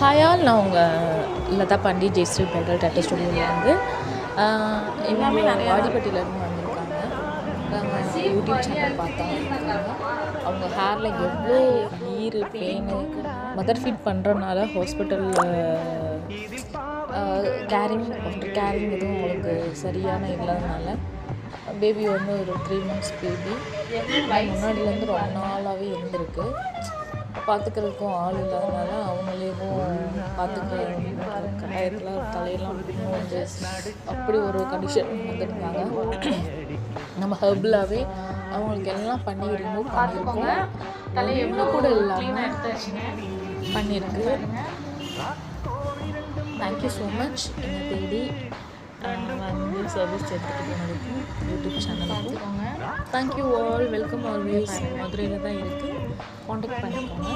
Hi all, நான் உங்கள் Latha Pandi Jayashree bridal tattoo ஸ்டுடியோவிலேருந்து. எல்லாமே நிறைய வாடிப்பட்டியிலேருந்து வந்திருக்காங்க. யூடியூப் சேனல் பார்த்தாங்க. அவங்க ஹேரில் எவ்வளோ ஈரு பெயின் மதர் ஃபீட் பண்ணுறதுனால ஹாஸ்பிட்டலில் கேரிங் எதுவும் அவங்களுக்கு சரியான இல்லாதனால பேபி வந்து ஒரு 3 months பேபி முன்னாடிலேருந்து ரொம்ப நாளாகவே இருந்திருக்கு. பார்த்துக்கிறதுக்கும் ஆள் இல்லாதனால அவங்களேவும் பார்த்துக்கிற கட்டாயத்தில் தலையெல்லாம் வந்து அப்படி ஒரு கண்டிஷன் வந்துருந்தாங்க. நம்ம ஹெர்பலாகவே அவங்களுக்கு எல்லாம் பண்ணி ரிமூவ் பண்ணியிருக்கோம். இன்னும் கூட இல்லாமல் பண்ணியிருக்கு. Thank you so much. என்னை தேடி வந்து சர்வீஸ் எடுத்துகிட்டு போனதுக்கு யூடியூப் சேனலுக்கு தேங்க்யூ ஆல். Welcome always. மதுரையில் தான் இருக்குது. காண்டாக்ட் பண்ணிக்கோங்க.